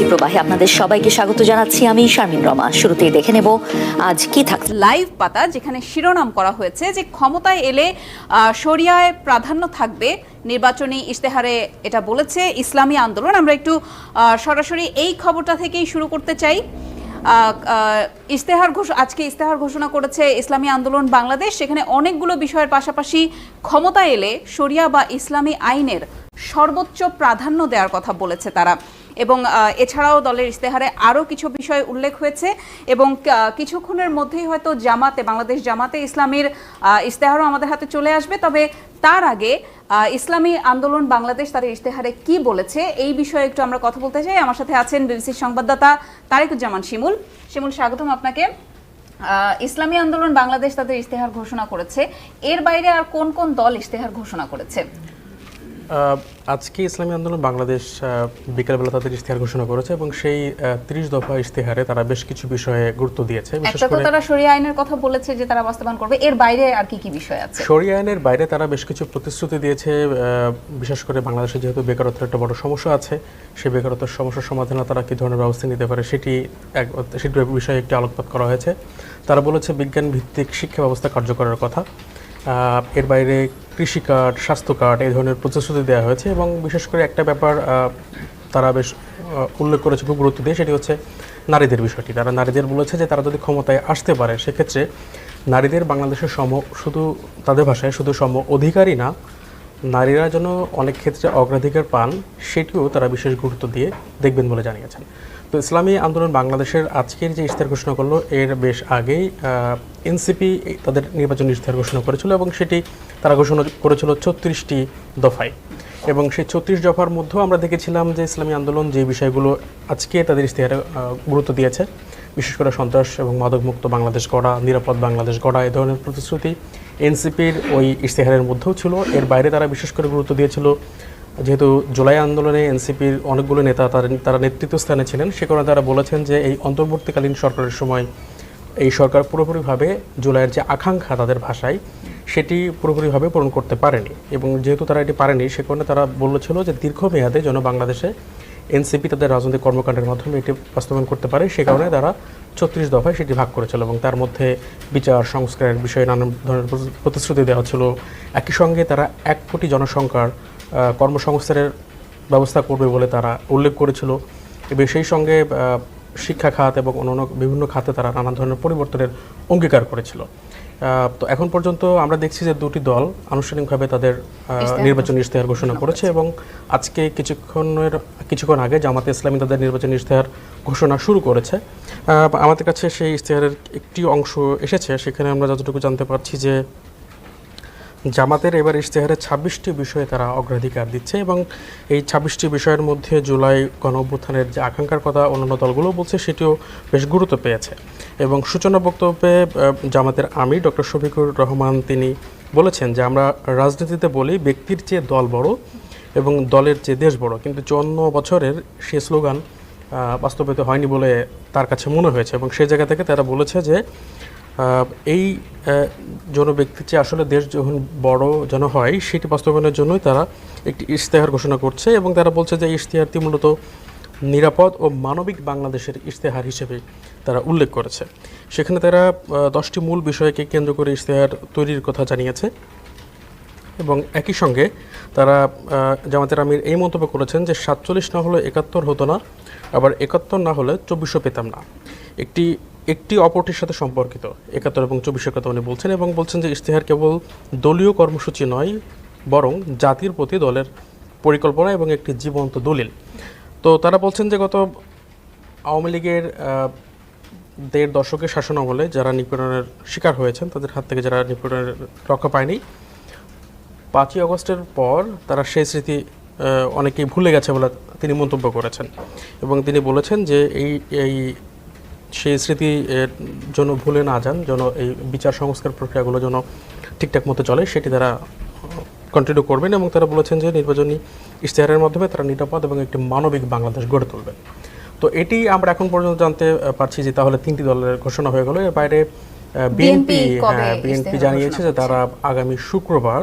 প্রবাহে আপনাদের সবাইকে স্বাগত জানাচ্ছি আমি শারমিন রমা। শুরুতেই দেখে নেব আজ কি থাকছে। লাইভ পাতা যেখানে শিরোনাম করা হয়েছে যে ক্ষমতায় এলে শরিয়ায় প্রাধান্য থাকবে, নির্বাচনী ইশতেহারে এটা বলেছে ইসলামী আন্দোলন। আমরা একটু সরাসরি এই খবরটা থেকেই শুরু করতে চাই। আজকে ইশতেহার ঘোষণা করেছে ইসলামী আন্দোলন বাংলাদেশ। সেখানে অনেকগুলো বিষয়ের পাশাপাশি ক্ষমতায় এলে শরিয়া বা ইসলামী আইনের সর্বোচ্চ প্রাধান্য দেওয়ার কথা বলেছে তারা। এবং এছাড়াও দলের ইশতেহারে আরও কিছু বিষয় উল্লেখ হয়েছে এবং কিছুক্ষণের মধ্যেই হয়তো বাংলাদেশ জামাতে ইসলামীর ইশতেহারও আমাদের হাতে চলে আসবে। তবে তার আগে ইসলামী আন্দোলন বাংলাদেশ তাদের ইশতেহারে কি বলেছে এই বিষয়ে একটু আমরা কথা বলতে চাই। আমার সাথে আছেন বিবিসির সংবাদদাতা তারেকুজ্জামান শিমুল। স্বাগতম আপনাকে। ইসলামী আন্দোলন বাংলাদেশ তাদের ইশতেহার ঘোষণা করেছে, এর বাইরে আর কোন কোন দল ইশতেহার ঘোষণা করেছে? আজকে ইসলামী আন্দোলন বাংলাদেশ বিকেলবেলা তাদের ইশতেহার ঘোষণা করেছে এবং সেই 30 দফা ইশতেহারে তারা বেশ কিছু বিষয়ে গুরুত্ব দিয়েছে। বিশেষ করে তারা শরিয়া আইনের কথা বলেছে যে তারা বাস্তবায়ন করবে, এর বাইরে আর কি কি বিষয় আছে? শরিয়া আইনের বাইরে তারা বেশ কিছু প্রতিশ্রুতি দিয়েছে। বিশেষ করে বাংলাদেশে যেহেতু বেকারত্বের একটা বড় সমস্যা আছে, সেই বেকারত্বের সমস্যার সমাধানে তারা কি ধরনের ব্যবস্থা নিতে পারে সেটির বিষয়ে একটি আলোকপাত করা হয়েছে। তারা বলেছে বিজ্ঞান ভিত্তিক শিক্ষা ব্যবস্থা কার্যকরের কথা। এর বাইরে কৃষি কার্ড, স্বাস্থ্য কার্ড এই ধরনের প্রতিশ্রুতি দেওয়া হয়েছে এবং বিশেষ করে একটা ব্যাপার তারা বেশ উল্লেখ করেছে খুব গুরুত্ব দিয়ে, সেটি হচ্ছে নারীদের বিষয়টি। তারা নারীদের বলেছে যে তারা যদি ক্ষমতায় আসতে পারে সেক্ষেত্রে নারীদের বাংলাদেশের শুধু তাদের ভাষায় শুধু অধিকারই না, নারীরা যেন অনেক ক্ষেত্রে অগ্রাধিকার পান সেটিও তারা বিশেষ গুরুত্ব দিয়ে দেখবেন বলে জানিয়েছেন। তো ইসলামী আন্দোলন বাংলাদেশের আজকের যে ইশতেহার ঘোষণা করলো এর বেশ আগেই এনসিপি তাদের নির্বাচনী ইশতেহার ঘোষণা করেছিল এবং সেটি তারা ঘোষণা করেছিল 36টি দফায়। এবং সেই 36 দফার মধ্যেও আমরা দেখেছিলাম যে ইসলামী আন্দোলন যে বিষয়গুলো আজকে তাদের ইশতেহারে গুরুত্ব দিয়েছে, বিশেষ করে সন্ত্রাস এবং মাদকমুক্ত বাংলাদেশ গড়া, নিরাপদ বাংলাদেশ গড়া এই ধরনের প্রতিশ্রুতি এনসিপির ওই ইশতেহারের মধ্যেও ছিল। এর বাইরে তারা বিশেষ করে গুরুত্ব দিয়েছিল, যেহেতু জুলাই আন্দোলনে এনসিপির অনেকগুলো নেতা তারা নেতৃত্ব স্থানে ছিলেন, সে কারণে তারা বলেছেন যে এই অন্তর্বর্তীকালীন সরকারের সময় এই সরকার পুরোপুরিভাবে জুলাইয়ের যে আকাঙ্ক্ষা তাদের ভাষায় সেটি পুরোপুরিভাবে পূরণ করতে পারেনি। এবং যেহেতু তারা এটি পারেনি সে কারণে তারা বলেছিল যে দীর্ঘমেয়াদে যেন বাংলাদেশে এনসিপি তাদের রাজনৈতিক কর্মকাণ্ডের মাধ্যমে এটি বাস্তবায়ন করতে পারে, সে কারণে তারা 36 দফায় সেটি ভাগ করেছিল এবং তার মধ্যে বিচার সংস্কারের বিষয়ে নানা ধরনের প্রতিশ্রুতি দেওয়া ছিল। একই সঙ্গে তারা 1 কোটি জনসংখ্যার কর্মসংস্থানের ব্যবস্থা করবে বলে তারা উল্লেখ করেছিল এবং সেই সঙ্গে শিক্ষা খাত এবং অন্যান্য বিভিন্ন খাতে তারা নানা ধরনের পরিবর্তনের অঙ্গীকার করেছিল। তো এখন পর্যন্ত আমরা দেখছি যে দুটি দল আনুষ্ঠানিকভাবে তাদের নির্বাচনী ইশতেহার ঘোষণা করেছে এবং আজকে কিছুক্ষণ আগে জামাতে ইসলামী তাদের নির্বাচনী ইশতেহার ঘোষণা শুরু করেছে। আমাদের কাছে সেই ইশতেহারের একটি অংশ এসেছে, সেখানে আমরা যতটুকু জানতে পারছি যে জামাতের এবার ইশতেহারে 26টি বিষয়ে তারা অগ্রাধিকার দিচ্ছে এবং এই 26টি বিষয়ের মধ্যে জুলাই গণঅভ্যুত্থানের যে আকাঙ্ক্ষার কথা অন্যান্য দলগুলো বলছে সেটিও বেশ গুরুত্ব পেয়েছে। এবং সূচনা বক্তব্যে জামাতের আমির ডক্টর শফিকুর রহমান তিনি বলেছেন যে আমরা রাজনীতিতে বলি ব্যক্তির চেয়ে দল বড় এবং দলের চেয়ে দেশ বড়, কিন্তু 54 বছরের সে স্লোগান বাস্তবায়িত হয়নি বলে তার কাছে মনে হয়েছে। এবং সেই জায়গা থেকে তারা বলেছে যে এই ব্যক্তির চেয়ে আসলে দেশ যখন বড় যেন হয় সেটি বাস্তবায়নের জন্যই তারা একটি ইশতেহার ঘোষণা করছে এবং তারা বলছে যে ইশতেহারটি মূলত নিরাপদ ও মানবিক বাংলাদেশের ইশতেহার হিসেবে তারা উল্লেখ করেছে। সেখানে তারা 10টি মূল বিষয়কে কেন্দ্র করে ইশতেহার তৈরির কথা জানিয়েছে এবং একই সঙ্গে তারা জামাতের আমির এই মন্তব্য করেছেন যে 47 না হলে 71 হতো না, আবার 71 না হলে 2400 পেতাম না। একটি অপরটির সাথে সম্পর্কিত 71 এবং 24 কথা উনি বলছেন এবং বলছেন যে ইশতেহার কেবল দলীয় কর্মসূচি নয় বরং জাতির প্রতি দলের পরিকল্পনা এবং একটি জীবন্ত দলিল। তো তারা বলছেন যে গত আওয়ামী লীগের 1.5 দশকের শাসন আমলে যারা নিপীড়নের শিকার হয়েছেন তাদের হাত থেকে যারা নিপীড়নের রক্ষা পায়নি, 5ই আগস্টের পর তারা সেই স্মৃতি অনেকেই ভুলে গেছে বলে তিনি মন্তব্য করেছেন এবং তিনি বলেছেন যে সেই স্মৃতি যেন ভুলে না যান, যেন এই বিচার সংস্কার প্রক্রিয়াগুলো যেন ঠিকঠাক মতো চলে সেটি তারা কন্টিনিউ করবেন এবং তারা বলেছেন যে নির্বাচনী ইশতেহারের মাধ্যমে তারা নিরাপদ এবং একটি মানবিক বাংলাদেশ গড়ে তুলবেন। তো এটি আমরা এখন পর্যন্ত জানতে পারছি যে তাহলে 3টি দলের ঘোষণা হয়ে গেল। এর বাইরে বিএনপি কবে বিএনপি ইশতেহার জানিয়েছে যে ঘোষণা তারা আগামী শুক্রবার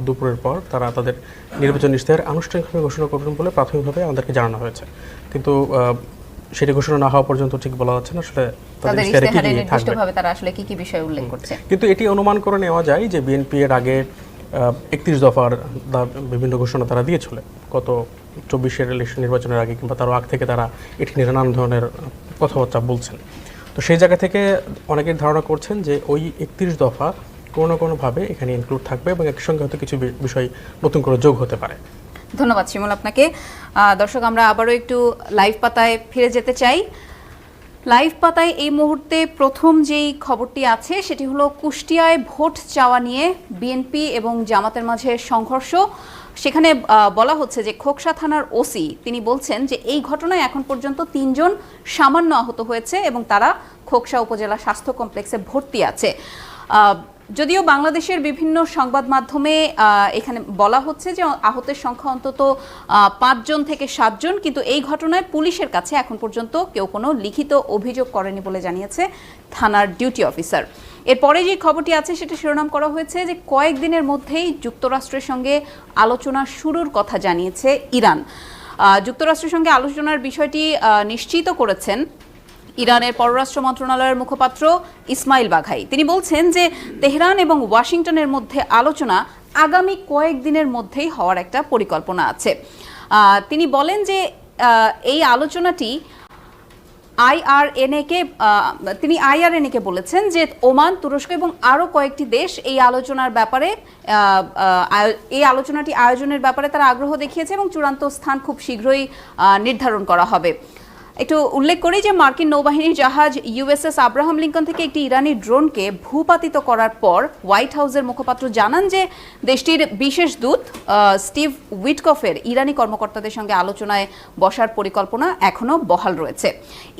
দুপুরের পর তারা তাদের নির্বাচন ইশতেহার আনুষ্ঠানিকভাবে ঘোষণা করবেন বলে প্রাথমিকভাবে আমাদেরকে জানানো হয়েছে, কিন্তু সেটি ঘোষণা না হওয়া পর্যন্ত ঠিক বলা যাচ্ছে না আসলে তাদের ইশতেহারে কি ইশতেহারে কি থাকবে। নির্দিষ্টভাবে তারা আসলে কি কি বিষয় উল্লেখ করছে। কিন্তু এটি অনুমান করে নেওয়া যায় যে বিএনপি এর আগে 31 দফার বিভিন্ন ঘোষণা তারা দিয়েছিল গত 24-এর ইলেকশন নির্বাচনের আগে, কিংবা তারও আগ থেকে তারা এটি নিয়ে নানান ধরনের কথাবার্তা বলছেন। তো সেই জায়গা থেকে অনেকের ধারণা করছেন যে ওই 31 দফা কোনো না কোনোভাবে এখানে ইনক্লুড থাকবে এবং একই সঙ্গে হয়তো কিছু বিষয় নতুন করে যোগ হতে পারে। ধন্যবাদ শিমুল আপনাকে। দর্শক, আমরা আবারও একটু লাইভ পাতায় ফিরে যেতে চাই। লাইভ পাতায় এই মুহূর্তে প্রথম যেই খবরটি আছে সেটি হলো কুষ্টিয়ায় ভোট চাওয়া নিয়ে বিএনপি এবং জামাতের মাঝে সংঘর্ষ। সেখানে বলা হচ্ছে যে খোকসা থানার ওসি তিনি বলছেন যে এই ঘটনায় এখন পর্যন্ত 3 জন সামান্য আহত হয়েছে এবং তারা খোকসা উপজেলা স্বাস্থ্য কমপ্লেক্সে ভর্তি আছে। যদিও বাংলাদেশের বিভিন্ন সংবাদ মাধ্যমে এখানে বলা হচ্ছে যে আহতের সংখ্যা অন্তত 5 জন থেকে 7 জন, কিন্তু এই ঘটনায় পুলিশের কাছে এখন পর্যন্ত কেউ কোনো লিখিত অভিযোগ করেনি বলে জানিয়েছে থানার ডিউটি অফিসার। এরপরে যে খবরটি আছে সেটা শিরোনাম করা হয়েছে যে কয়েকদিনের মধ্যেই যুক্তরাষ্ট্রের সঙ্গে আলোচনা শুরুর কথা জানিয়েছে ইরান। যুক্তরাষ্ট্রের সঙ্গে আলোচনার বিষয়টি নিশ্চিত করেছেন ইরানের পররাষ্ট্র মন্ত্রণালয়ের মুখপাত্র ইসমাইল বাঘাই। তিনি বলছেন যে তেহরান এবং ওয়াশিংটনের মধ্যে আলোচনা আগামী কয়েকদিনের মধ্যেই হওয়ার একটা পরিকল্পনা আছে। তিনি বলেন যে এই আলোচনাটি আইআরএনএ-কে বলেছেন যে ওমান, তুরস্ক এবং আরও কয়েকটি দেশ এই আলোচনার ব্যাপারে এই আলোচনাটি আয়োজনের ব্যাপারে তারা আগ্রহ দেখিয়েছে এবং চূড়ান্ত স্থান খুব শীঘ্রই নির্ধারণ করা হবে। একটু উল্লেখ করি যে মার্কিন নৌবাহিনীর জাহাজ ইউএসএস আব্রাহাম লিঙ্কন থেকে একটি ইরানি ড্রোনকে ভূপাতিত করার পর হোয়াইট হাউসের মুখপাত্র জানান যে দেশটির বিশেষ দূত স্টিভ উইটকফের ইরানি কর্মকর্তাদের সঙ্গে আলোচনায় বসার পরিকল্পনা এখনও বহাল রয়েছে।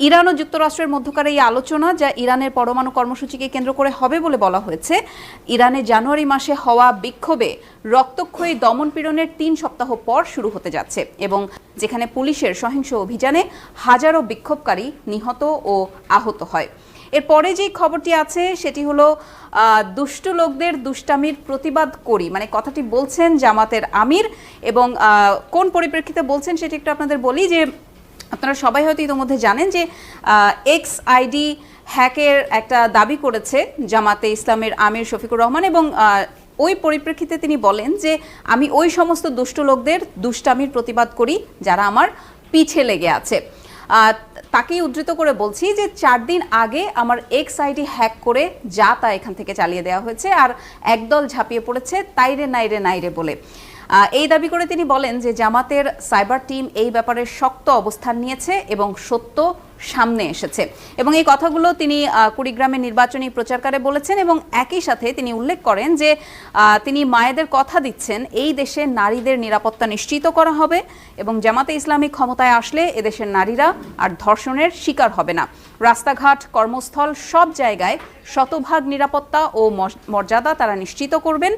ইরান ও যুক্তরাষ্ট্রের মধ্যকার এই আলোচনা, যা ইরানের পরমাণু কর্মসূচিকে কেন্দ্র করে হবে বলে বলা হয়েছে, ইরানে জানুয়ারি মাসে হওয়া বিক্ষোভে রক্তক্ষয়ী দমনপীড়নের 3 সপ্তাহ পর শুরু হতে যাচ্ছে এবং যেখানে পুলিশের সহিংস অভিযানে হাজারো বিক্ষোভকারী নিহত ও আহত হয়। এরপরে যে খবরটি আছে সেটি হলো দুষ্ট লোকদের দুষ্টামির প্রতিবাদ করি, মানে কথাটি বলছেন জামাতের আমির, এবং কোন পরিপ্রেক্ষিতে বলছেন সেটি একটু আপনাদের বলি যে আপনারা সবাই হয়তো ইতিমধ্যে জানেন যে এক্স আইডি হ্যাকের একটা দাবি করেছে জামাতে ইসলামের আমির শফিকুর রহমান, এবং ওই পরিপ্রেক্ষিতে তিনি বলেন যে আমি ওই সমস্ত দুষ্ট লোকদের দুষ্টামির প্রতিবাদ করি যারা আমার পিছে লেগে আছে। তাকেই উদ্ধৃত করে বলছি যে 4 দিন আগে আমার এক্স আইডি হ্যাক করে যা তা এখান থেকে চালিয়ে দেওয়া হয়েছে, আর একদল ঝাঁপিয়ে পড়েছে তাইরে নাইরে নাইরে বলে। এই দাবি করে তিনি বলেন যে জামাতের সাইবার টিম এই ব্যাপারে শক্ত অবস্থান নিয়েছে এবং সত্য সামনে এসেছে, এবং এই কথাগুলো তিনি কুড়িগ্রামে নির্বাচনী প্রচারকারে বলেছেন। এবং একই সাথে তিনি উল্লেখ করেন যে তিনি মায়েদের কথা দিচ্ছেন এই দেশে নারীদের নিরাপত্তা নিশ্চিত করা হবে এবং জামাতে ইসলামী ক্ষমতায় আসলে এদেশের নারীরা আর ধর্ষণের শিকার হবে না। রাস্তাঘাট, কর্মস্থল, সব জায়গায় শতভাগ নিরাপত্তা ও মর্যাদা তারা নিশ্চিত করবেন।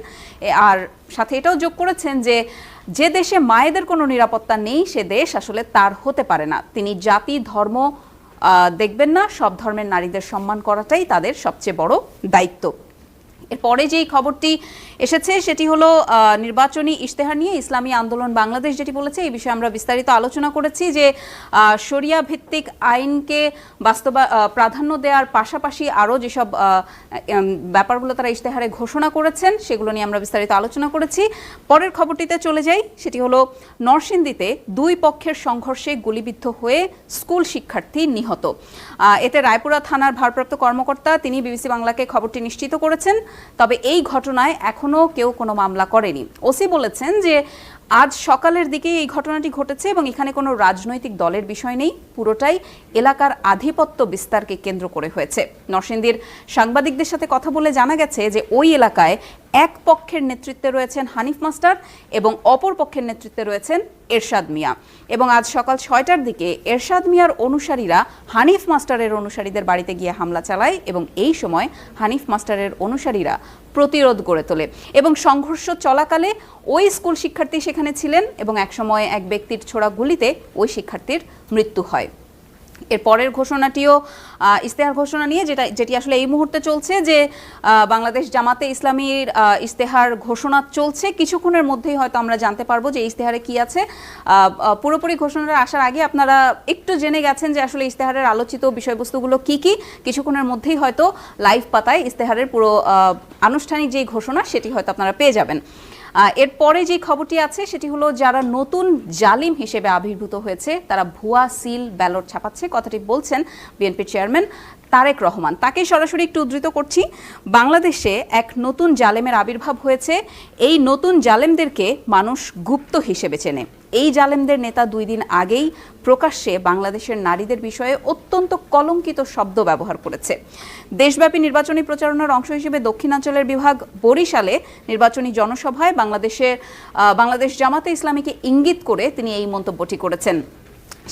আর সাথে এটাও যোগ করেছেন যে যে দেশে মায়েদের কোনো নিরাপত্তা নেই সে দেশ আসলে তার হতে পারে না। তিনি জাতি ধর্ম দেখবেন না, সব ধর্মের নারীদের সম্মান করাটাই তাদের সবচেয়ে বড় দায়িত্ব। এরপরে যেই খবরটি এসেছে সেটি হলো নির্বাচনী ইশতেহার নিয়ে ইসলামী আন্দোলন বাংলাদেশ যেটি বলেছে, এই বিষয়ে আমরা বিস্তারিত আলোচনা করেছি যে শরিয়া ভিত্তিক আইনকে প্রাধান্য দেওয়ার পাশাপাশি আরও যেসব ব্যাপারগুলো তারা ইশতেহারে ঘোষণা করেছেন সেগুলো নিয়ে আমরা বিস্তারিত আলোচনা করেছি। পরের খবরটিতে চলে যাই, সেটি হলো নরসিংদীতে 2 পক্ষের সংঘর্ষে গুলিবিদ্ধ হয়ে স্কুল শিক্ষার্থী নিহত। এতে রায়পুরা থানার ভারপ্রাপ্ত কর্মকর্তা তিনি বিবিসি বাংলাকে খবরটি নিশ্চিত করেছেন, তবে এই ঘটনায় এখনো কেউ কোনো মামলা করেনি। ওসি বলেছেন যে আজ সকালের দিকে এই ঘটনাটি ঘটেছে এবং এখানে কোনো রাজনৈতিক দলের বিষয় নেই, পুরোটাই এলাকার আধিপত্য বিস্তারকে কেন্দ্র করে হয়েছে। নরসিংদীর সাংবাদিকদের সাথে কথা বলে জানা গেছে যে ওই এলাকায় এক পক্ষের নেতৃত্বে রয়েছেন হানিফ মাস্টার এবং অপর পক্ষের নেতৃত্বে রয়েছেন এরশাদ মিয়া, এবং আজ সকাল 6টার দিকে এরশাদ মিয়ার অনুসারীরা হানিফ মাস্টারের অনুসারীদের বাড়িতে গিয়ে হামলা চালায় এবং এই সময় হানিফ মাস্টারের অনুসারীরা প্রতিরোধ গড়ে তোলে এবং সংঘর্ষ চলাকালে ওই স্কুল শিক্ষার্থী সেখানে ছিলেন এবং একসময় এক ব্যক্তির ছোড়া গুলিতে ওই শিক্ষার্থীর মৃত্যু হয়। এর পরের ঘোষণাটিও ইশতেহার ঘোষণা নিয়ে, যেটি আসলে এই মুহূর্তে চলছে, যে বাংলাদেশ জামাতে ইসলামীর ইশতেহার ঘোষণা চলছে। কিছুক্ষণের মধ্যেই হয়তো আমরা জানতে পারবো যে ইশতেহারে কি আছে। পুরোপুরি ঘোষণাটা আসার আগে আপনারা একটু জেনে গেছেন যে আসলে ইশতেহারের আলোচিত বিষয়বস্তুগুলো কি কি। কিছুক্ষণের মধ্যেই হয়তো লাইভ পাতায় ইশতেহারের পুরো আনুষ্ঠানিক যেই ঘোষণা সেটি হয়তো আপনারা পেয়ে যাবেন। এরপরে যে খবরটি আছে সেটি হলো, যারা নতুন জালিম হিসেবে আবির্ভূত হয়েছে তারা ভুয়া সিল ব্যালট ছাপাচ্ছে, কথাটি বলছেন বিএনপির চেয়ারম্যান তারেক রহমান। তাকে সরাসরি একটু উদ্ধৃত করছি। বাংলাদেশে এক নতুন জালেমের আবির্ভাব হয়েছে। এই নতুন জালেমদেরকে মানুষ গুপ্ত হিসেবে চেনে। এই জালেমদের নেতা 2 দিন আগেই প্রকাশ্যে বাংলাদেশের নারীদের বিষয়ে অত্যন্ত কলঙ্কিত শব্দ ব্যবহার করেছে। দেশব্যাপী নির্বাচনী প্রচারণার অংশ হিসেবে দক্ষিণাঞ্চলের বিভাগ বরিশালে নির্বাচনী জনসভায় বাংলাদেশ জামাতে ইসলামীকে ইঙ্গিত করে তিনি এই মন্তব্যটি করেছেন।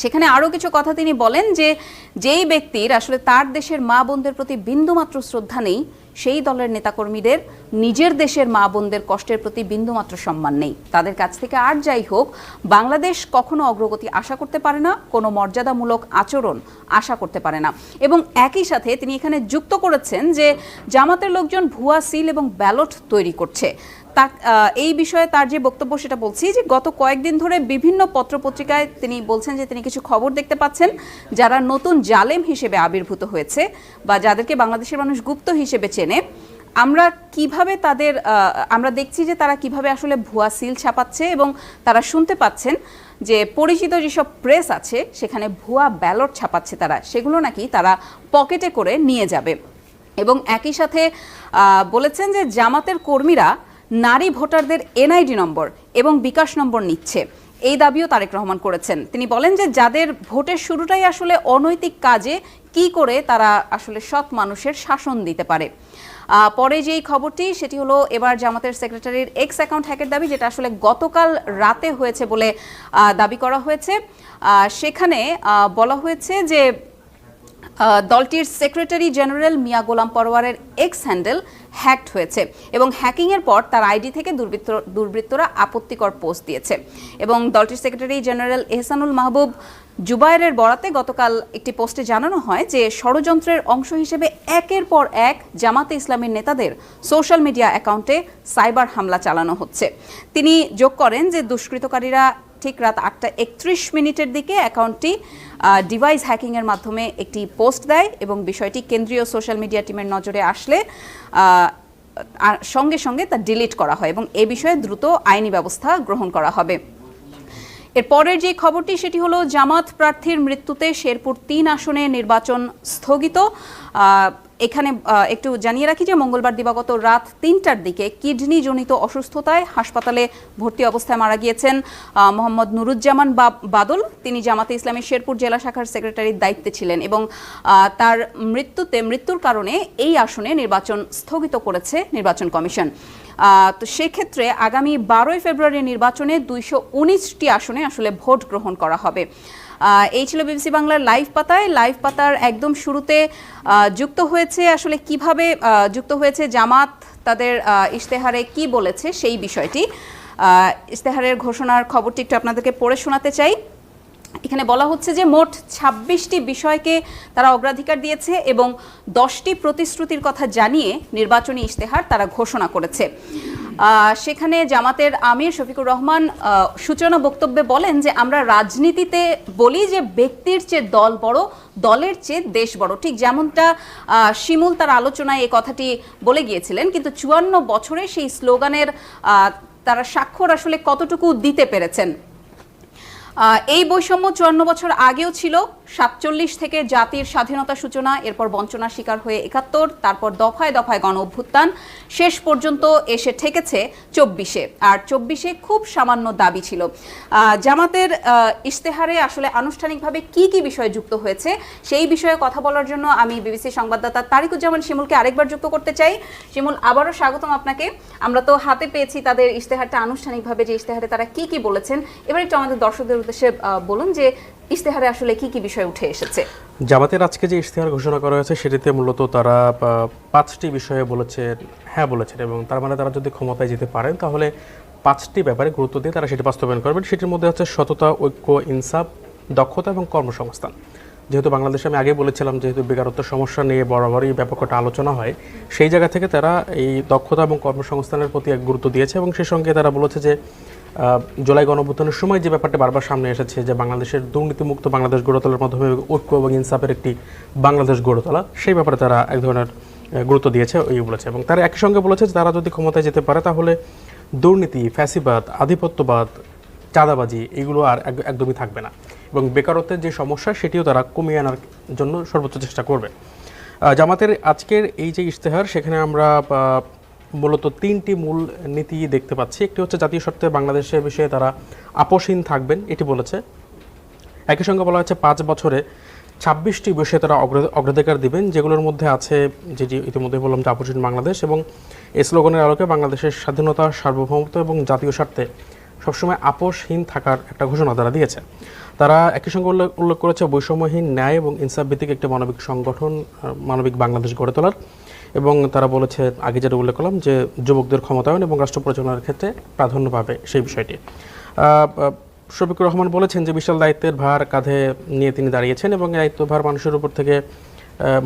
সেখানে আরও কিছু কথা তিনি বলেন যে যেই ব্যক্তির আসলে তার দেশের মা বোনদের প্রতি বিন্দুমাত্র শ্রদ্ধা নেই, সেই দলের নেতাকর্মীদের নিজের দেশের মা বোনদের কষ্টের প্রতি বিন্দুমাত্র সম্মান নেই। তাদের কাছ থেকে আর যাই হোক, বাংলাদেশ কখনো অগ্রগতি আশা করতে পারে না, কোনো মর্যাদামূলক আচরণ আশা করতে পারে না। এবং একই সাথে তিনি এখানে যুক্ত করেছেন যে জামাতের লোকজন ভুয়া সিল এবং ব্যালট তৈরি করছে। এই বিষয়ে তার যে বক্তব্য সেটা বলছি, যে গত কয়েকদিন ধরে বিভিন্ন পত্রপত্রিকায় তিনি বলছেন যে তিনি কিছু খবর দেখতে পাচ্ছেন যারা নতুন জালেম হিসেবে আবির্ভূত হয়েছে বা যাদেরকে বাংলাদেশের মানুষ গুপ্ত হিসেবে চেনে, আমরা দেখছি যে তারা কিভাবে আসলে ভুয়া সিল ছাপাচ্ছে এবং তারা শুনতে পাচ্ছেন যে পরিচিত যেসব প্রেস আছে সেখানে ভুয়া ব্যালট ছাপাচ্ছে তারা, সেগুলো নাকি তারা পকেটে করে নিয়ে যাবে। এবং একই সাথে বলেছেন যে জামাতের কর্মীরা নারী ভোটারদের এনআইডি নম্বর এবং বিকাশ নম্বর নিচ্ছে, এই দাবিও তারেক রহমান করেছেন। তিনি বলেন যে যাদের ভোটের শুরুটাই আসলে অনৈতিক কাজে, কি করে তারা আসলে সৎ মানুষের শাসন দিতে পারে। পরে যেই খবরটি সেটি হলো এবার জামাতের সেক্রেটারির এক্স অ্যাকাউন্ট হ্যাকের দাবি, যেটা আসলে গতকাল রাতে হয়েছে বলে দাবি করা হয়েছে। সেখানে বলা হয়েছে যে দলটির সেক্রেটারি জেনারেল মিয়া গোলাম পরওয়ারের এক্স হ্যান্ডেল হ্যাকড হয়েছে এবং হ্যাকিংয়ের পর তার আইডি থেকে দুর্বৃত্তরা আপত্তিকর পোস্ট দিয়েছে। এবং দলটির সেক্রেটারি জেনারেল এহসানুল মাহবুব জুবায়েরের বরাতে গতকাল একটি পোস্টে জানানো হয় যে ষড়যন্ত্রের অংশ হিসেবে একের পর এক জামাতে ইসলামীর নেতাদের সোশ্যাল মিডিয়া অ্যাকাউন্টে সাইবার হামলা চালানো হচ্ছে। তিনি যোগ করেন যে দুষ্কৃতকারীরা ঠিক রাত 8:31 দিকে অ্যাকাউন্টটি ডিভাইস হ্যাকিংয়ের মাধ্যমে একটি পোস্ট দেয় এবং বিষয়টি কেন্দ্রীয় সোশ্যাল মিডিয়া টিমের নজরে আসলে সঙ্গে সঙ্গে তা ডিলিট করা হয় এবং এ বিষয়ে দ্রুত আইনি ব্যবস্থা গ্রহণ করা হবে। এর পরের যে খবরটি সেটি হলো জামাত প্রার্থীর মৃত্যুতে শেরপুর 3 আসনে নির্বাচন স্থগিত। এখানে একটু জানিয়ে রাখি যে মঙ্গলবার দিবাগত রাত 3টার দিকে কিডনি জনিত অসুস্থতায় হাসপাতালে ভর্তি অবস্থায় মারা গিয়েছেন মোহাম্মদ নুরুজ্জামান বাদল। তিনি জামাতে ইসলামী শেরপুর জেলা শাখার সেক্রেটারির দায়িত্বে ছিলেন এবং তার মৃত্যুর কারণে এই আসনে নির্বাচন স্থগিত করেছে নির্বাচন কমিশন। তো সেক্ষেত্রে আগামী 12ই ফেব্রুয়ারি নির্বাচনে 219টি আসনে আসলে ভোট গ্রহণ করা হবে। এই ছিল বিবিসি বাংলার লাইভ পাতার একদম শুরুতে যুক্ত হয়েছে আসলে কিভাবে যুক্ত হয়েছে জামাত, তাদের ইশতেহারে কি বলেছে সেই বিষয়টি। ইশতেহারের ঘোষণার খবরটি একটু আপনাদেরকে পড়ে শোনাতে চাই। এখানে বলা হচ্ছে যে মোট 26টি বিষয়কে তারা অগ্রাধিকার দিয়েছে এবং 10টি প্রতিশ্রুতির কথা জানিয়ে নির্বাচনী ইশতেহার তারা ঘোষণা করেছে। সেখানে জামাতের আমির শফিকুর রহমান সূচনা বক্তব্যে বলেন যে আমরা রাজনীতিতে বলি যে ব্যক্তির চেয়ে দল বড়, দলের চেয়ে দেশ বড়। ঠিক যেমনটা শিমুল তার আলোচনায় এই কথাটি বলে গিয়েছিলেন, কিন্তু 54 বছরে সেই স্লোগানের তারা স্বাক্ষর আসলে কতটুকু দিতে পেরেছেন। এই বৈষম্য 54 বছর আগেও ছিল। 47 থেকে জাতির স্বাধীনতা সূচনা, এরপর বঞ্চনার শিকার হয়ে 71, তারপর দফায় দফায় গণ অভ্যুত্থান, শেষ পর্যন্ত এসে ঠেকেছে 24-এ। আর 24-এ খুব সামান্য দাবি ছিল। জামাতের ইশতেহারে আসলে আনুষ্ঠানিকভাবে কি কি বিষয় যুক্ত হয়েছে সেই বিষয়ে কথা বলার জন্য আমি বিবিসি সংবাদদাতা তারিকুজ্জামান শিমুলকে আরেকবার যুক্ত করতে চাই। শিমুল, আবারও স্বাগতম আপনাকে। আমরা তো হাতে পেয়েছি তাদের ইশতেহারটা আনুষ্ঠানিকভাবে, যে ইশতেহারে তারা কি কি বলেছেন। এবার একটু আমাদের দর্শকদের উদ্দেশ্যে বলুন যে ইশতেহারে আসলে কি কি বিষয় উঠে এসেছে। জামাতের আজকে যে ইশতেহার ঘোষণা করা হয়েছে সেটিতে মূলত তারা 5টি বিষয়ে বলেছেন এবং তার মানে তারা যদি ক্ষমতায় যেতে পারেন তাহলে 5টি ব্যাপারে গুরুত্ব দিয়ে তারা সেটি বাস্তবায়ন করবেন। সেটির মধ্যে হচ্ছে সততা, ঐক্য, ইনসাফ, দক্ষতা এবং কর্মসংস্থান। যেহেতু বাংলাদেশে আমি আগে বলেছিলাম যেহেতু বেকারত্বের সমস্যা নিয়ে বরাবরই ব্যাপক একটা আলোচনা হয়, সেই জায়গা থেকে তারা এই দক্ষতা এবং কর্মসংস্থানের প্রতি এক গুরুত্ব দিয়েছে এবং সেই সঙ্গে তারা বলেছে যে জুলাই গণঅভ্যুত্থানের সময় যে ব্যাপারটা বারবার সামনে এসেছে যে বাংলাদেশের দুর্নীতিমুক্ত বাংলাদেশ গড়ে তোলার মাধ্যমে ঐক্য এবং ইনসাফের একটি বাংলাদেশ গড়ে তোলা, সেই ব্যাপারে তারা এক ধরনের গুরুত্ব দিয়েছে বলেছে। এবং তারা একই সঙ্গে বলেছে যে তারা যদি ক্ষমতায় যেতে পারে তাহলে দুর্নীতি, ফ্যাসিবাদ, আধিপত্যবাদ, চাঁদাবাজি এগুলো আর একদমই থাকবে না এবং বেকারত্বের যে সমস্যা সেটিও তারা কমিয়ে আনার জন্য সর্বোচ্চ চেষ্টা করবে। জামাতের আজকের এই যে ইশতেহার, সেখানে আমরা মূলত 3টি মূল নীতি দেখতে পাচ্ছি। একটি হচ্ছে জাতীয় স্বার্থে বাংলাদেশের বিষয়ে তারা আপোষহীন থাকবেন, এটি বলেছে। একই সঙ্গে বলা হচ্ছে 5 বছরে 26টি বিষয়ে তারা অগ্রাধিকার দিবেন, যেগুলোর মধ্যে আছে যেটি ইতিমধ্যে বললাম যে আপোষহীন বাংলাদেশ, এবং এই স্লোগানের আলোকে বাংলাদেশের স্বাধীনতা, সার্বভৌমত্ব এবং জাতীয় স্বার্থে সবসময় আপোষহীন থাকার একটা ঘোষণা তারা দিয়েছে। তারা একই সঙ্গে উল্লেখ করেছে বৈষম্যহীন, ন্যায় এবং ইনসাফ ভিত্তিক একটি মানবিক সংগঠন, মানবিক বাংলাদেশ গড়ে তোলার। এবং তারা বলেছে আগে যেটা উল্লেখ করলাম যে যুবকদের ক্ষমতায়ন এবং রাষ্ট্র পরিচালনার ক্ষেত্রে প্রাধান্য পাবে সেই বিষয়টি। শফিকুর রহমান বলেছেন যে বিশাল দায়িত্বের ভার কাঁধে নিয়ে তিনি দাঁড়িয়েছেন এবং দায়িত্বভার মানুষের উপর থেকে,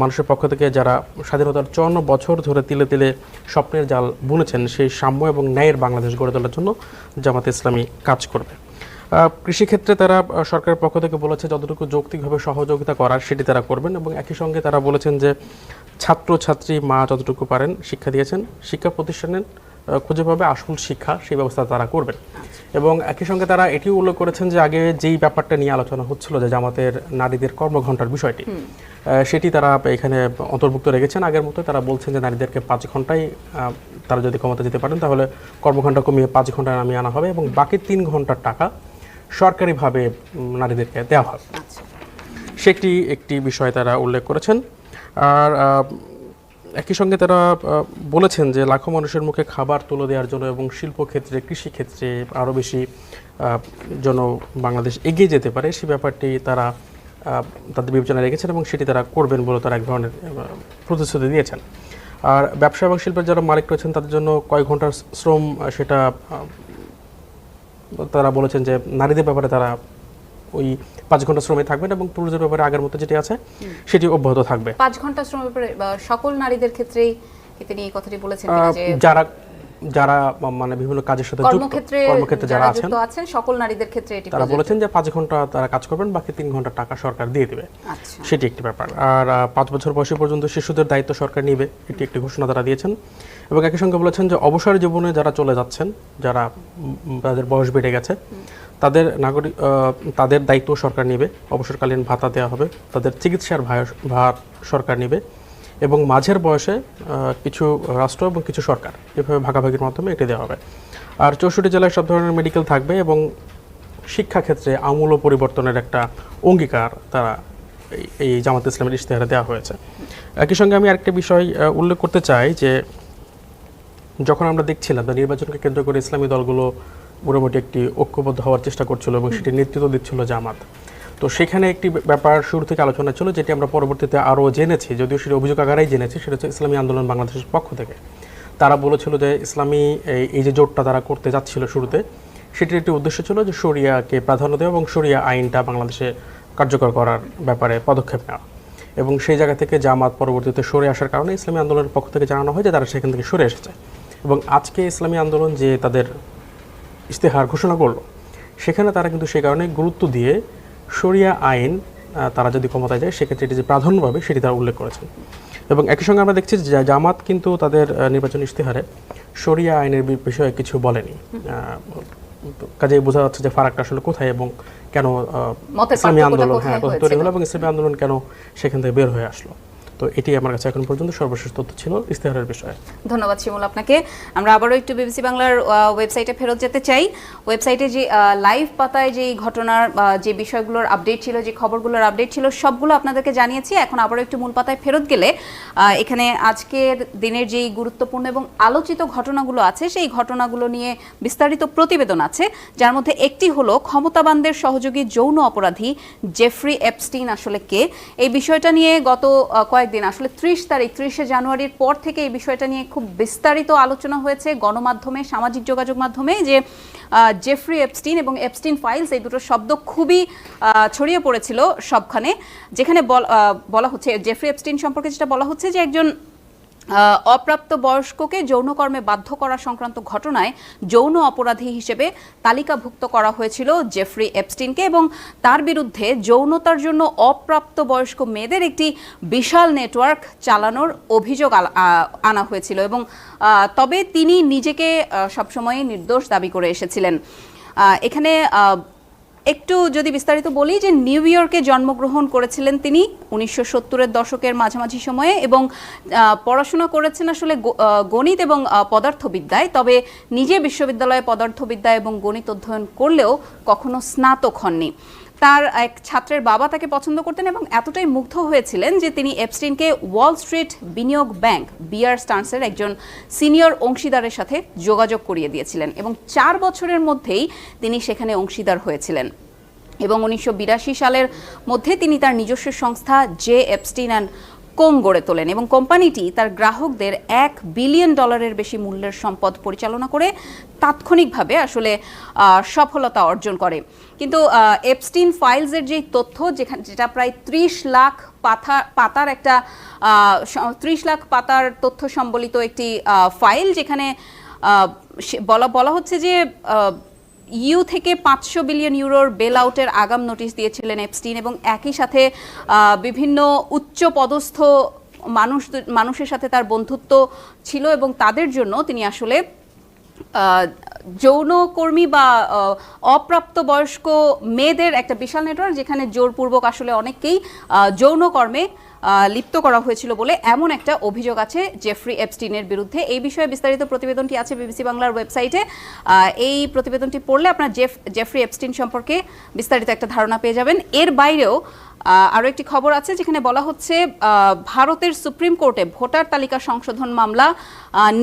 মানুষের পক্ষ থেকে যারা স্বাধীনতার 54 বছর ধরে তিলে তিলে স্বপ্নের জাল বুনেছেন, সেই সাম্য এবং ন্যায়ের বাংলাদেশ গড়ে তোলার জন্য জামাতে ইসলামী কাজ করবে। কৃষিক্ষেত্রে তারা সরকারের পক্ষ থেকে বলেছে যতটুকু যৌক্তিকভাবে সহযোগিতা করার সেটি তারা করবেন এবং একই সঙ্গে তারা বলেছেন যে ছাত্রছাত্রী মা যতটুকু পারেন শিক্ষা দিয়েছেন, শিক্ষা প্রতিষ্ঠানের খুঁজে পাবে আসল শিক্ষা, সেই ব্যবস্থা তারা করবেন। এবং একই সঙ্গে তারা এটিও উল্লেখ করেছেন যে আগে যেই ব্যাপারটা নিয়ে আলোচনা হচ্ছিল যে জামাতের নারীদের কর্মঘণ্টার বিষয়টি, সেটি তারা এখানে অন্তর্ভুক্ত রেখেছেন। আগের মতো তারা বলছেন যে নারীদেরকে 5 ঘন্টায় তারা যদি ক্ষমতা যেতে পারেন তাহলে কর্মঘণ্টা কমিয়ে 5 ঘন্টায় নামিয়ে আনা হবে এবং বাকি 3 ঘন্টার টাকা সরকারিভাবে নারীদেরকে দেওয়া হবে, সেটি একটি বিষয় তারা উল্লেখ করেছেন। আর একই সঙ্গে তারা বলেছেন যে লাখো মানুষের মুখে খাবার তুলে দেওয়ার জন্য এবং শিল্পক্ষেত্রে, কৃষিক্ষেত্রে আরও বেশি যেন বাংলাদেশ এগিয়ে যেতে পারে সেই ব্যাপারটি তারা তাদের বিবেচনায় রেখেছেন এবং সেটি তারা করবেন বলে তারা এক ধরনের প্রতিশ্রুতি দিয়েছেন। আর ব্যবসা এবং শিল্পের যারা মালিক রয়েছেন তাদের জন্য কয়েক ঘন্টার শ্রম, সেটা তারা বলেছেন যে নারীদের ব্যাপারে তারা ওই 5 ঘন্টা শ্রমে থাকবেন এবং পুরুষদের ব্যাপারে আগের মতো যেটি আছে সেটি অব্যাহত থাকবে। 5 ঘন্টা শ্রমের ব্যাপারে সকল নারীদের ক্ষেত্রেই তিনি এই কথাটি বলেছেন যে যারা মানে বিভিন্ন কাজের সাথে যুক্ত, কর্মক্ষেত্রে যারা আছেন সকল নারীদের ক্ষেত্রে এটি তারা বলেছেন যে 5 ঘন্টা তারা কাজ করবেন, বাকি 3 ঘন্টা টাকা সরকার দিয়ে দিবে, সেটি একটি ব্যাপার। আর 5 বছর বয়সী পর্যন্ত শিশুদের দায়িত্ব সরকার নিবে, এটি একটি ঘোষণা তারা দিয়েছেন। এবং একই সঙ্গে বলেছেন যে অবসর জীবনে যারা চলে যাচ্ছেন, যারা তাদের বয়স বেড়ে গেছে, তাদের দায়িত্ব সরকার নেবে, অবসরকালীন ভাতা দেওয়া হবে, তাদের চিকিৎসার ভার সরকার নেবে এবং মাঝের বয়সে কিছু রাষ্ট্র এবং কিছু সরকার এভাবে ভাগাভাগির মাধ্যমে এটি দেওয়া হবে। আর 64 জেলায় সব ধরনের মেডিকেল থাকবে এবং শিক্ষাক্ষেত্রে আমূল পরিবর্তনের একটা অঙ্গীকার তারা এই জামাত ইসলামের ইশতেহারে দেওয়া হয়েছে। একই সঙ্গে আমি আরেকটা বিষয় উল্লেখ করতে চাই যে যখন আমরা দেখছিলাম নির্বাচনকে কেন্দ্র করে ইসলামী দলগুলো মোটামুটি একটি ঐক্যবদ্ধ হওয়ার চেষ্টা করছিল এবং সেটি নেতৃত্ব দিচ্ছিল জামাত, তো সেখানে একটি ব্যাপার শুরু থেকে আলোচনা ছিল যেটি আমরা পরবর্তীতে আরও জেনেছি, যদিও সেটি অভিযোগ আকারেই জেনেছি, সেটা হচ্ছে ইসলামী আন্দোলন বাংলাদেশের পক্ষ থেকে তারা বলেছিল যে ইসলামী এই যে জোটটা তারা করতে যাচ্ছিল শুরুতে, সেটির একটি উদ্দেশ্য ছিল যে শরিয়াকে প্রাধান্য দেওয়া এবং শরিয়া আইনটা বাংলাদেশে কার্যকর করার ব্যাপারে পদক্ষেপ নেওয়া। এবং সেই জায়গা থেকে জামাত পরবর্তীতে সরে আসার কারণে ইসলামী আন্দোলনের পক্ষ থেকে জানানো হয় যে তারা সেখান থেকে সরে এসেছে। এবং আজকে ইসলামী আন্দোলন যে তাদের ইশতেহার ঘোষণা করলো, সেখানে তারা কিন্তু সেই কারণে গুরুত্ব দিয়ে শরিয়া আইন তারা যদি ক্ষমতায় যায় সেক্ষেত্রে এটি যে প্রাধান্য পাবে সেটি তারা উল্লেখ করেছেন। এবং একই সঙ্গে আমরা দেখছি যে জামাত কিন্তু তাদের নির্বাচনী ইশতেহারে শরিয়া আইনের বিষয়ে কিছু বলেনি, কাজে বোঝা যাচ্ছে যে ফারাকটা আসলে কোথায় এবং কেন ইসলামী আন্দোলন তৈরি হলো এবং ইসলামী আন্দোলন কেন সেখান থেকে বের হয়ে আসলো। তো এটি আমার কাছে এখন পর্যন্ত সর্বশেষ তথ্য ছিল ইশতেহারের বিষয়ে। ধন্যবাদ শিমুল আপনাকে। আমরা আবারও একটু বিবিসি বাংলার ওয়েবসাইটে ফেরত যেতে চাই। ওয়েবসাইটে যে লাইভ পাতায় যে ঘটনার যে বিষয়গুলোর আপডেট ছিল, যে খবরগুলোর আপডেট ছিল, সবগুলো আপনাদেরকে জানিয়েছি। এখন আবারও একটু মূল পাতায় ফেরত গেলে এখানে আজকের দিনের যেই গুরুত্বপূর্ণ এবং আলোচিত ঘটনাগুলো আছে সেই ঘটনাগুলো নিয়ে বিস্তারিত প্রতিবেদন আছে, যার মধ্যে একটি হলো ক্ষমতাবানদের সহযোগী যৌন অপরাধী জেফ্রি এপস্টিন আসলে কে। এই বিষয়টা নিয়ে গত কয়েক কয়েকদিন আসলে 30 জানুয়ারির পর থেকে এই বিষয়টা নিয়ে খুব বিস্তারিত আলোচনা হয়েছে গণমাধ্যমে, সামাজিক যোগাযোগ মাধ্যমে, যে জেফ্রি এপস্টিন এবং এপস্টিন ফাইলস, এই দুটো শব্দ খুবই ছড়িয়ে পড়েছিল সবখানে, যেখানে বলা হচ্ছে জেফ্রি এপস্টিন সম্পর্কে যেটা বলা হচ্ছে যে একজন অপ্রাপ্ত বয়স্ককে যৌনকর্মে বাধ্য করা সংক্রান্ত ঘটনায় যৌন অপরাধী হিসেবে তালিকাভুক্ত করা হয়েছিল জেফ্রি এপস্টিনকে, এবং তার বিরুদ্ধে যৌনতার জন্য অপ্রাপ্ত বয়স্ক মেয়েদের একটি বিশাল নেটওয়ার্ক চালানোর অভিযোগ আনা হয়েছিল, এবং তবে তিনি নিজেকে সবসময় নির্দোষ দাবি করে এসেছিলেন। এখানে একটু যদি বিস্তারিত বলি যে নিউ ইয়র্কে জন্মগ্রহণ করেছিলেন তিনি 1970-এর দশকের মাঝামাঝি সময়ে, এবং পড়াশোনা করেছেন আসলে গণিত এবং পদার্থবিদ্যায়, তবে নিজে বিশ্ববিদ্যালয়ে পদার্থবিদ্যা এবং গণিত অধ্যয়ন করলেও কখনো স্নাতক হননি। তার এক ছাত্রের বাবা তাকে পছন্দ করতেন এবং এতটাই মুগ্ধ হয়েছিলেন যে তিনি এপস্টিনকে ওয়াল স্ট্রিট বিনিয়োগ ব্যাংক বিয়ার স্টার্নসের একজন সিনিয়র অংশীদারের সাথে যোগাযোগ করিয়ে দিয়েছিলেন, এবং 4 বছরের মধ্যেই তিনি সেখানে অংশীদার হয়েছিলেন, এবং 1982 সালের মধ্যে তিনি তার নিজস্ব সংস্থা জে এপস্টিন অ্যান্ড কোং গড়ে তোলেন, এবং কোম্পানিটি তার গ্রাহকদের $1 বিলিয়ন বেশি মূল্যের সম্পদ পরিচালনা করে তাৎক্ষণিকভাবে আসলে সফলতা অর্জন করে। কিন্তু এপস্টিন ফাইলসের যে তথ্য, যেটা প্রায় 30 লাখ পাতার একটা 30 লাখ পাতার তথ্য সম্বলিত একটি ফাইল, যেখানে বলা হচ্ছে যে ইউ থেকে 500 বিলিয়ন ইউরোর বেল আউটের আগাম নোটিশ দিয়েছিলেন এপস্টিন, এবং একই সাথে বিভিন্ন উচ্চ পদস্থ মানুষের সাথে তার বন্ধুত্ব ছিল, এবং তাদের জন্য তিনি আসলে যৌনকর্মী বা অপ্রাপ্ত বয়স্ক মেয়েদের একটা বিশাল নেটওয়ার্ক, যেখানে জোরপূর্বক আসলে অনেককেই যৌনকর্মে লিপ্ত করা হয়েছিল বলে এমন একটা অভিযোগ আছে জেফ্রি এপস্টিনের বিরুদ্ধে। এই বিষয়ে বিস্তারিত প্রতিবেদনটি আছে বিবিসি বাংলার ওয়েবসাইটে। এই প্রতিবেদনটি পড়লে আপনার জেফ্রি এপস্টিন সম্পর্কে বিস্তারিত একটা ধারণা পেয়ে যাবেন। এর বাইরেও আরও একটি খবর আছে যেখানে বলা হচ্ছে ভারতের সুপ্রিম কোর্টে ভোটার তালিকা সংশোধন মামলা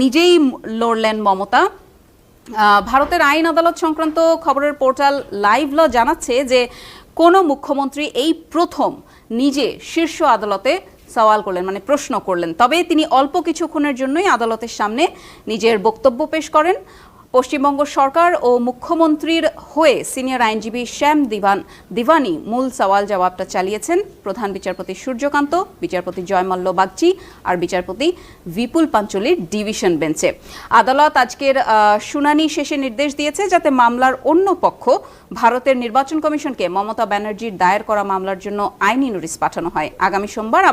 নিজেই লড়লেন মমতা। ভারতের আইন আদালত সংক্রান্ত খবরের পোর্টাল লাইভ ল জানাচ্ছে যে কোনো মুখ্যমন্ত্রী এই প্রথম নিজে শীর্ষ আদালতে সওয়াল করলেন, মানে প্রশ্ন করলেন, তবে তিনি অল্প কিছুক্ষণের জন্যই আদালতের সামনে নিজের বক্তব্য পেশ করেন। পশ্চিমবঙ্গ সরকার ও মুখ্যমন্ত্রীর হয়ে সিনিয়র আইনজীবী শ্যাম দিভানি মূল সওয়াল জবাবটা চালিয়েছেন প্রধান বিচারপতি সূর্যকান্ত, বিচারপতি জয়মাল্য বাগচি আর বিচারপতি বিপুল পাঞ্চলির ডিভিশন বেঞ্চে। আদালত আজকের শুনানি শেষে নির্দেশ দিয়েছে যাতে মামলার অন্য পক্ষ ভারতের নির্বাচন কমিশনকে মমতা ব্যানার্জির দায়ের করা মামলার জন্য আইনি নোটিশ পাঠানো হয়। আগামী সোমবার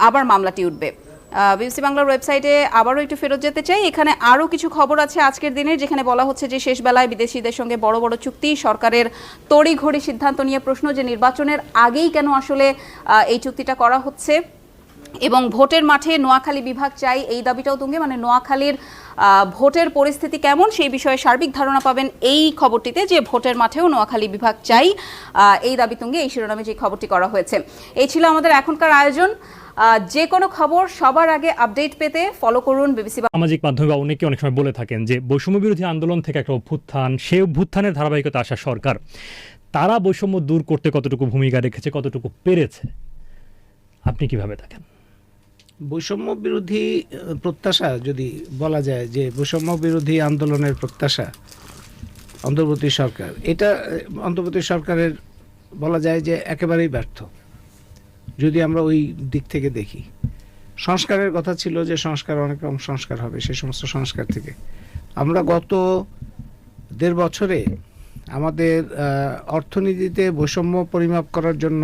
আবার মামলাটি উঠবে। বিবিসি বাংলার ওয়েবসাইটে আবারও একটু ফেরত যেতে চাই, এখানে আরও কিছু খবর আছে আজকের দিনের, যেখানে বলা হচ্ছে যে শেষ বেলায় বিদেশিদের সঙ্গে বড় বড় চুক্তি, সরকারের তড়িঘড়ি সিদ্ধান্ত নিয়ে প্রশ্ন যে নির্বাচনের আগেই কেন আসলে এই চুক্তিটা করা হচ্ছে, এবং ভোটের মাঠে নোয়াখালী বিভাগ চাই এই দাবিটাও তুঙ্গে, মানে নোয়াখালীর ভোটের পরিস্থিতি কেমন সেই বিষয়ে সার্বিক ধারণা পাবেন এই খবরটিতে, যে ভোটের মাঠেও নোয়াখালী বিভাগ চাই এই দাবি তুঙ্গে এই শিরোনামে যে খবরটি করা হয়েছে। এই ছিল আমাদের এখনকার আয়োজন। যে কোনো খবর সবার আগে আপডেট পেতে ফলো করুন বিবিসি। সামাজিক মাধ্যমে অনেকে অনেক সময় বলে থাকেন যে বৈষম্য বিরোধী আন্দোলন থেকে একটা অভ্যুত্থান, সেই অভ্যুত্থানের ধারাবাহিকতা আসা সরকার, তারা বৈষম্য দূর করতে কতটুকু ভূমিকা রেখেছে, কতটুকু পেরেছে, আপনি কিভাবে দেখেন? বৈষম্য বিরোধী প্রত্যাশা যদি বলা যায় যে বৈষম্য বিরোধী আন্দোলনের প্রত্যাশা অন্তর্বর্তী সরকার, এটা অন্তর্বর্তী সরকারের বলা যায় যে একেবারেই ব্যর্থ যদি আমরা ওই দিক থেকে দেখি। সংস্কারের কথা ছিল যে সংস্কার, অনেক রকম সংস্কার হবে, সেই সমস্ত সংস্কার থেকে আমরা গত 1.5 বছরে আমাদের অর্থনীতিতে বৈষম্য পরিমাপ করার জন্য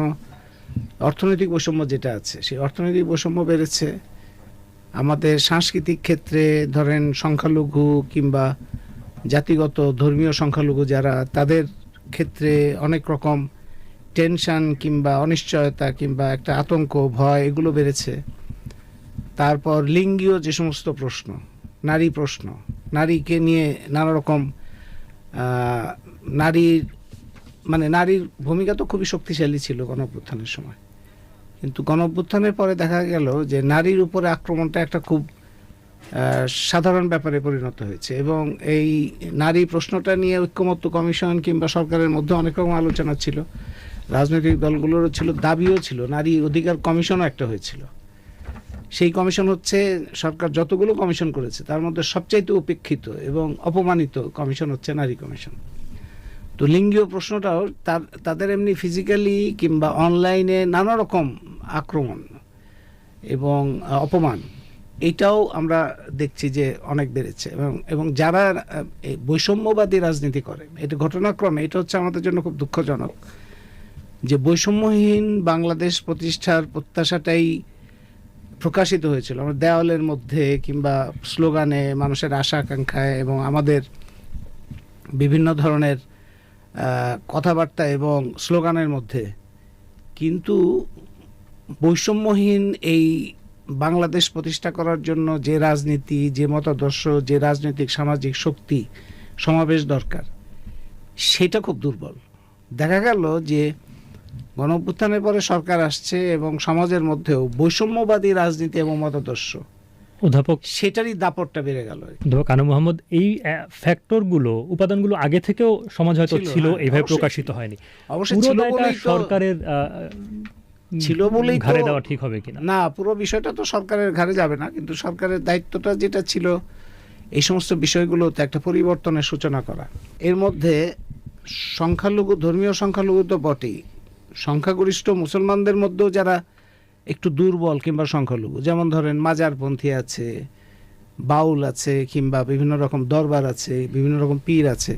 অর্থনৈতিক বৈষম্য যেটা আছে সেই অর্থনৈতিক বৈষম্য বেড়েছে। আমাদের সাংস্কৃতিক ক্ষেত্রে ধরেন সংখ্যালঘু কিংবা জাতিগত ধর্মীয় সংখ্যালঘু যারা, তাদের ক্ষেত্রে অনেক রকম টেনশন কিংবা অনিশ্চয়তা কিংবা একটা আতঙ্ক, ভয়, এগুলো বেড়েছে। তারপর লিঙ্গীয় যে সমস্ত প্রশ্ন, নারী প্রশ্ন, নারীকে নিয়ে নানা রকম নারীর ভূমিকা তো খুবই শক্তিশালী ছিল গণঅভ্যুত্থানের সময়, কিন্তু গণঅভ্যুত্থানের পরে দেখা গেল যে নারীর উপরে আক্রমণটা একটা খুব সাধারণ ব্যাপারে পরিণত হয়েছে, এবং এই নারী প্রশ্নটা নিয়ে ঐক্যমত্য কমিশন কিংবা সরকারের মধ্যে অনেক রকম আলোচনা ছিল। রাজনৈতিক দলগুলোরও ছিল, দাবিও ছিল, নারী অধিকার কমিশনও একটা হয়েছিল। সেই কমিশন হচ্ছে সরকার যতগুলো কমিশন করেছে তার মধ্যে সবচাইতে উপেক্ষিত এবং অপমানিত কমিশন হচ্ছে নারী কমিশন। তো লিঙ্গীয় প্রশ্নটাও তাদের এমনি ফিজিক্যালি কিংবা অনলাইনে নানা রকম আক্রমণ এবং অপমান, এটাও আমরা দেখছি যে অনেক বেড়েছে। এবং যারা এই বৈষম্যবাদী রাজনীতি করে, এটা ঘটনাক্রমে এটা হচ্ছে আমাদের জন্য খুব দুঃখজনক যে বৈষম্যহীন বাংলাদেশ প্রতিষ্ঠার প্রত্যাশাটাই প্রকাশিত হয়েছিল আমার দেওয়ালের মধ্যে কিংবা স্লোগানে, মানুষের আশা আকাঙ্ক্ষায় এবং আমাদের বিভিন্ন ধরনের কথাবার্তা এবং স্লোগানের মধ্যে। কিন্তু বৈষম্যহীন এই বাংলাদেশ প্রতিষ্ঠা করার জন্য যে রাজনীতি, যে মতাদর্শ, যে রাজনৈতিক সামাজিক শক্তি সমাবেশ দরকার, সেটা খুব দুর্বল। দেখা গেল যে গণঅভ্যুত্থানের পরে সরকার আসছে এবং সমাজের মধ্যেও বৈষম্যবাদী রাজনীতি এবং মতাদর্শ, অধ্যাপক সেটারই দাপটটা বেড়ে গেল। অধ্যাপক আনু মোহাম্মদ, এই ফ্যাক্টরগুলো, উপাদানগুলো আগে থেকেও সমাজ হয়তো ছিল, এইভাবে প্রকাশিত হয়নি। অবশ্যই ছিল বলেই তো সরকারের ছিল বলেই ঘাড়ে দেওয়া ঠিক হবে কিনা? না, পুরো বিষয়টা তো সরকারের ঘাড়ে যাবে না, কিন্তু সরকারের দায়িত্বটা যেটা ছিল এই সমস্ত বিষয়গুলোতে একটা পরিবর্তনের সূচনা করা। এর মধ্যে সংখ্যালঘু, ধর্মীয় সংখ্যালঘু তো বটেই, সংখ্যাগরিষ্ঠ মুসলমানদের মধ্যেও যারা একটু দুর্বল কিংবা সংখ্যালঘু, যেমন ধরেন মাজারপন্থী আছে, বাউল আছে, কিংবা বিভিন্ন রকম দরবার আছে, বিভিন্ন রকম পীর আছে,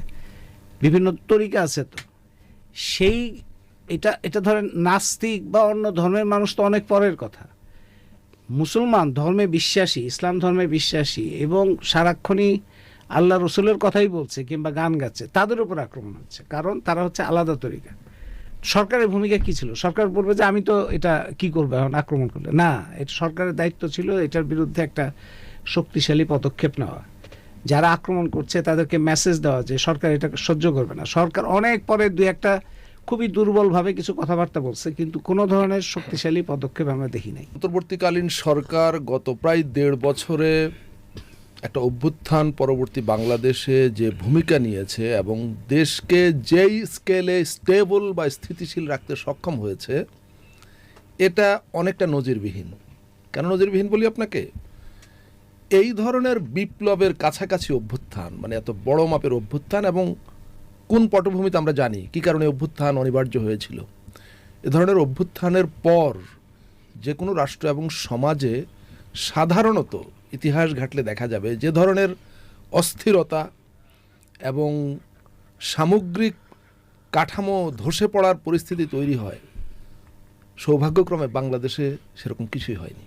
বিভিন্ন তরিকা আছে। তো সেই এটা ধরেন নাস্তিক বা অন্য ধর্মের মানুষ তো অনেক পরের কথা। মুসলমান ধর্মে বিশ্বাসী, ইসলাম ধর্মে বিশ্বাসী এবং সারাক্ষণই আল্লাহ রসুলের কথাই বলছে কিংবা গান গাচ্ছে, তাদের উপর আক্রমণ হচ্ছে, কারণ তারা হচ্ছে আলাদা তরিকা। সরকারের ভূমিকা কি ছিল? সরকার বলবে যে আমি তো এটা কি করবো এখন আক্রমণ করলে? না, এটা সরকারের দায়িত্ব ছিল এটার বিরুদ্ধে একটা শক্তিশালী পদক্ষেপ নেওয়া। যারা আক্রমণ করছে তাদেরকে মেসেজ দেওয়া যে সরকার এটা সহ্য করবে না। সরকার অনেক পরে দুই একটা খুবই দুর্বলভাবে কিছু কথাবার্তা বলছে, কিন্তু কোনো ধরনের শক্তিশালী পদক্ষেপ আমরা দেখি নাই। অন্তর্বর্তীকালীন সরকার গত প্রায় 1.5 বছরে একটা অভ্যুত্থান পরবর্তী বাংলাদেশে যে ভূমিকা নিয়েছে এবং দেশকে যেই স্কেলে স্টেবল বা স্থিতিশীল রাখতে সক্ষম হয়েছে, এটা অনেকটা নজিরবিহীন। কেন নজিরবিহীন বলি আপনাকে? এই ধরনের বিপ্লবের কাছাকাছি অভ্যুত্থান, মানে এত বড় মাপের অভ্যুত্থান, এবং কোন পটভূমিতে আমরা জানি কী কারণে অভ্যুত্থান অনিবার্য হয়েছিল। এ ধরনের অভ্যুত্থানের পর যে কোনো রাষ্ট্র এবং সমাজে সাধারণত ইতিহাস ঘাটলে দেখা যাবে যে ধরনের অস্থিরতা এবং সামগ্রিক কাঠামো ধসে পড়ার পরিস্থিতি তৈরি হয়, সৌভাগ্যক্রমে বাংলাদেশে সেরকম কিছুই হয়নি।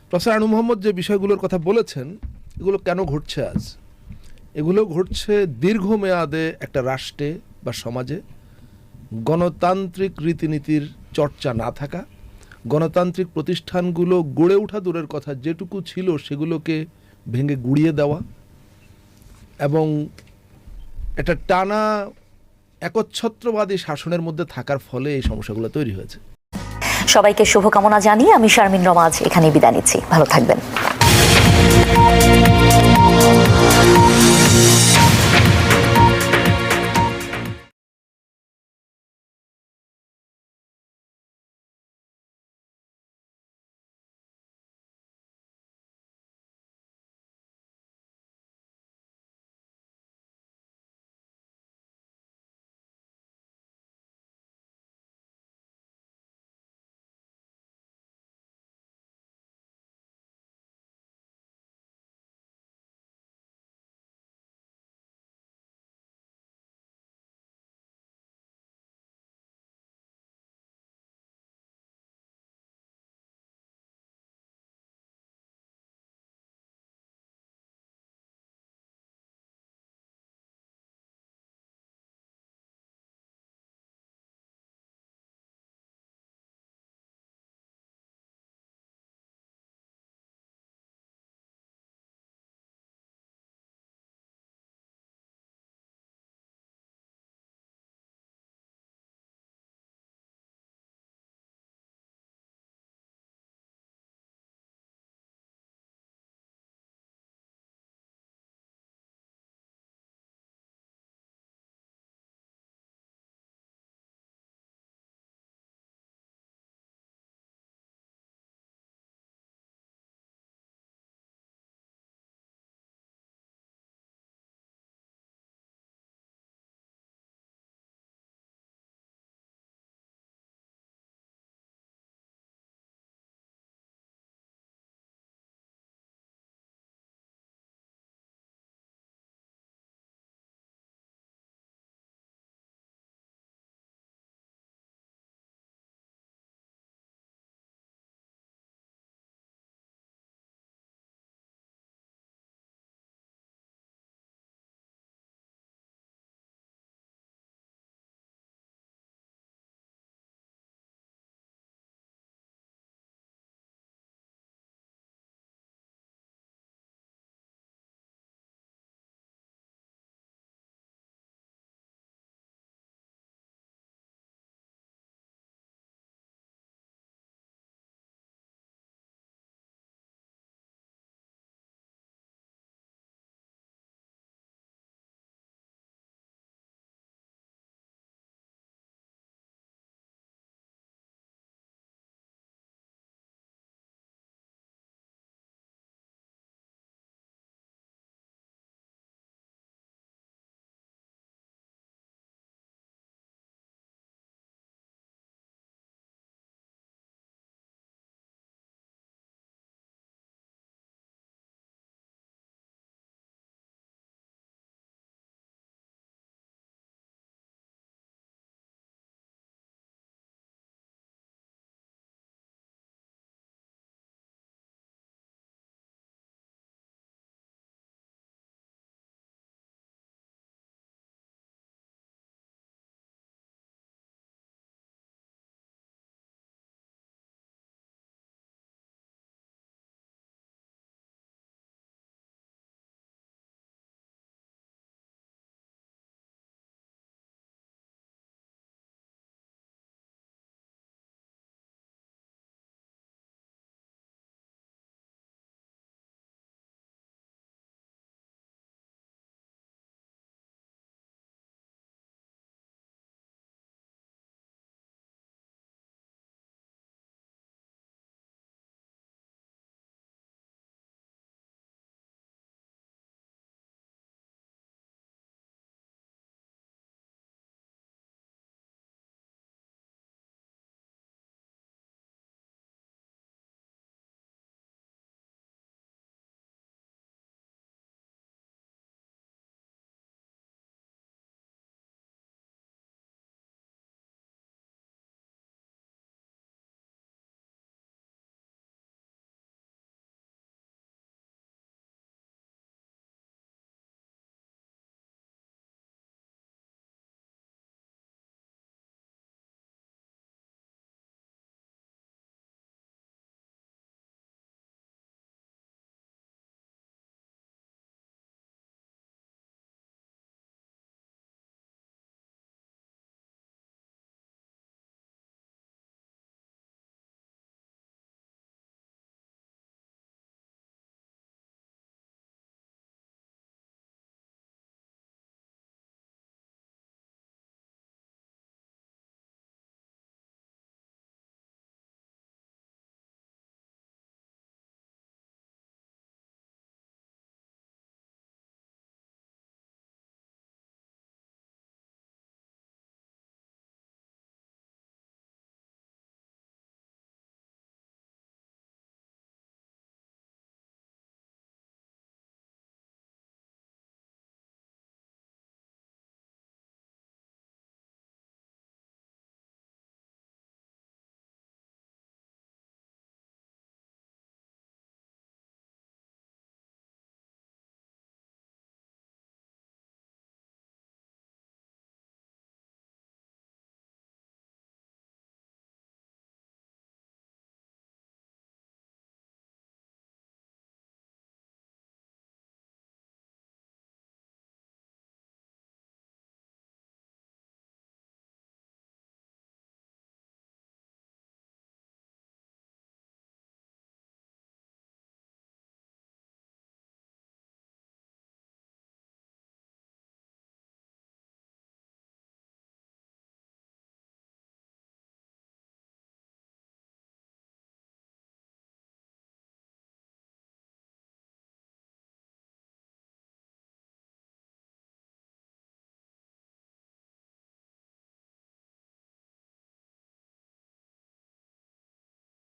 প্রফেসর আনু মোহাম্মদ যে বিষয়গুলোর কথা বলেছেন, এগুলো কেন ঘটছে আজ? এগুলো ঘটছে দীর্ঘমেয়াদে একটা রাষ্ট্রে বা সমাজে গণতান্ত্রিক রীতিনীতির চর্চা না থাকা, গণতান্ত্রিক প্রতিষ্ঠানগুলো গড়ে ওঠা দূরের কথা, যেটুকু ছিল সেগুলোকে ভেঙে গুড়িয়ে দেওয়া, এবং একটা টানা একচ্ছত্রবাদী শাসনের মধ্যে থাকার ফলে এই সমস্যাগুলো তৈরি হয়েছে। সবাইকে শুভকামনা জানিয়ে আমি শারমিন রমা আজ এখানেই বিদায় নিচ্ছি। ভালো থাকবেন।